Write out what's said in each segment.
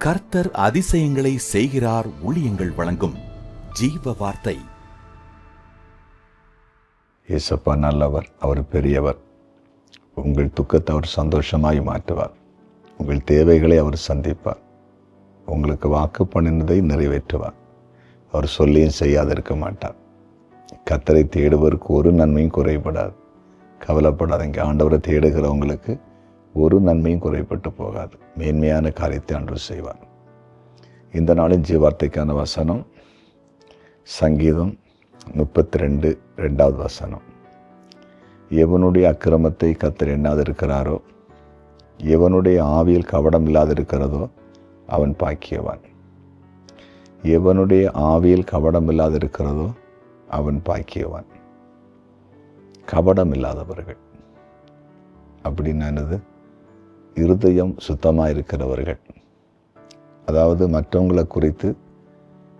கர்த்தர் அதிசயங்களை செய்கிறார். ஊழியங்கள் வழங்கும் ஜீவ வார்த்தை. இயேசப்பா நல்லவர், அவர் பெரியவர். உங்கள் துக்கத்தை அவர் சந்தோஷமாய் மாற்றுவார். உங்கள் தேவைகளை அவர் சந்திப்பார். உங்களுக்கு வாக்கு பண்ணினதை நிறைவேற்றுவார். அவர் சொல்லியும் செய்யாதிருக்க மாட்டார். கர்த்தரை தேடுவதற்கு ஒரு நன்மையும் குறைபடாது. கவலைப்படாதீங்க. ஆண்டவரை தேடுகிறவங்களுக்கு ஒரு நன்மையும் குறைபட்டு போகாது. மேன்மையான காரியத்தை ஆண்டவர் செய்வார். இந்த நாளின் ஜீவார்த்தைக்கான வசனம் சங்கீதம் 32:2 வசனம். எவனுடைய அக்கிரமத்தை கர்த்தர் எண்ணாதிருக்கிறாரோ, எவனுடைய ஆவியில் கபடம் இல்லாதிருக்கிறதோ அவன் பாக்கியவான். எவனுடைய ஆவியில் கபடம் இல்லாதிருக்கிறதோ அவன் பாக்கியவான். கபடம் இல்லாதவர்கள் அப்படின்னா என்னது? இருதயம் சுத்தமாக இருக்கிறவர்கள். அதாவது மற்றவங்களை குறித்து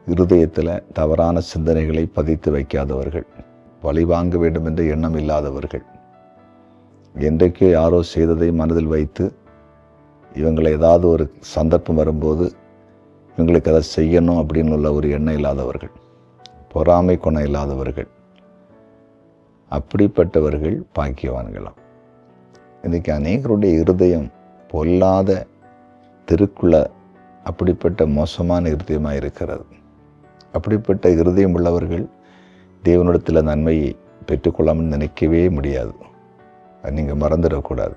இருதயத்தில் தவறான சிந்தனைகளை பதித்து வைக்காதவர்கள், பழி வாங்க வேண்டும் என்ற எண்ணம் இல்லாதவர்கள், என்றைக்கோ யாரோ செய்ததை மனதில் வைத்து இவங்களை ஏதாவது ஒரு சந்தர்ப்பம் வரும்போது இவங்களுக்கு அதை செய்யணும் அப்படின்னு உள்ள ஒரு எண்ணம் இல்லாதவர்கள், பொறாமை குணம் இல்லாதவர்கள், அப்படிப்பட்டவர்கள் பாக்கியவான்களாம். இன்றைக்கி அநேகருடைய இருதயம் பொல்லாத திருக்குள்ள அப்படிப்பட்ட மோசமான இருதயமாக இருக்கிறது. அப்படிப்பட்ட இருதயம் உள்ளவர்கள் தேவனிடத்தில் நன்மையை பெற்றுக்கொள்ளாமல் நினைக்கவே முடியாது. அது நீங்கள் மறந்துடக்கூடாது.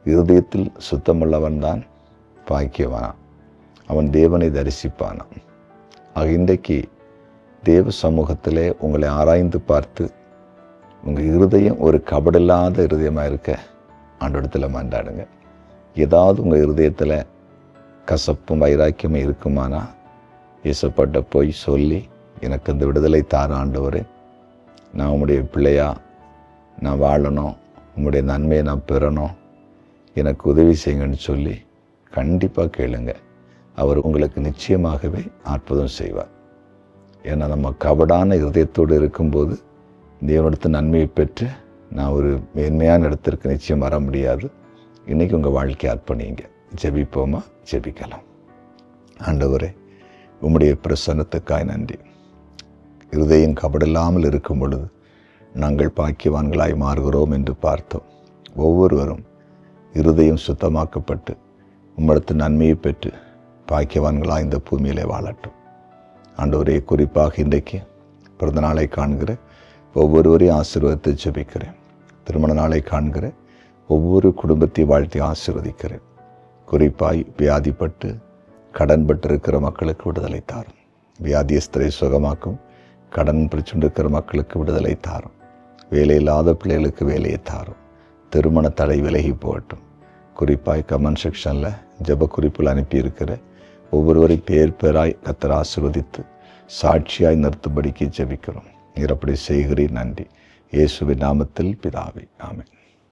இருதயத்தில் சுத்தமுள்ளவன் தான் பாக்கியவானான். அவன் தேவனை தரிசிப்பானான். ஆக இன்றைக்கு தேவ சமூகத்திலே உங்களை ஆராய்ந்து பார்த்து உங்கள் இருதயம் ஒரு கபடில்லாத இருதயமாக இருக்க ஆண்டவரிடத்தில் மன்றாடுங்க. ஏதாவது உங்கள் இருதயத்தில் கசப்பும் வைராக்கியமும் இருக்குமானா இயேசுப்பட்ட போய் சொல்லி, எனக்கு அந்த விடுதலை தார ஆண்டவரே, நான் உம்முடைய பிள்ளையா நான் வாழணும், உம்முடைய நன்மையை நான் பெறணும், எனக்கு உதவி செய்யுங்கன்னு சொல்லி கண்டிப்பாக கேளுங்க. அவர் உங்களுக்கு நிச்சயமாகவே அற்புதம் செய்வார். ஏன்னா நம்ம கபடான இருதயத்தோடு இருக்கும்போது தேவனிடத்து நன்மையை பெற்று நான் ஒரு மேன்மையான இடத்திற்கு நிச்சயம் வர முடியாது. இன்றைக்கி உங்கள் வாழ்க்கையை அர்ப்பணிங்க. ஜெபிப்போமா? ஜெபிக்கலாம். ஆண்டவரே, உம்முடைய பிரசன்னத்துக்காய் நன்றி. இருதயம் கபடில்லாமல் இருக்கும் பொழுது நாங்கள் பாக்கியவான்களாய் மாறுகிறோம் என்று பார்த்தோம். ஒவ்வொருவரும் இருதயம் சுத்தமாக்கப்பட்டு உம்மிடத்து நன்மையை பெற்று பாக்கியவான்களாய் இந்த பூமியிலே வாழட்டும். ஆண்டவரே, குறிப்பாக இன்றைக்கு பிறந்த நாளை காண்கிற ஒவ்வொருவரையும் ஆசீர்வதித்து ஜெபிக்கிறேன். திருமண நாளை காண்கிற ஒவ்வொரு குடும்பத்தையும் வாழ்த்தி ஆசீர்வதிக்கிறேன். குறிப்பாய் வியாதிப்பட்டு கடன்பட்டு இருக்கிற மக்களுக்கு விடுதலை தாரும். வியாதியஸ்தரை சுகமாக்கும். கடன் பிரச்சனை இருக்கிற மக்களுக்கு விடுதலை தாரும். வேலையில்லாத பிள்ளைகளுக்கு வேலையை தாரும். திருமண தடை விலகி போகட்டும். குறிப்பாய் கமெண்ட் செக்ஷனில் ஜெப குறிப்புகள் அனுப்பியிருக்கிற ஒவ்வொருவரை பேர் பேராய் கர்த்தர் ஆசீர்வதித்து சாட்சியாய் நிறுத்தும்படிக்கு ஜெபிக்கிறோம். நீர் அப்படி செய்கிறீர். நன்றி. இயேசுவின் நாமத்தில் பிதாவே, ஆமென்.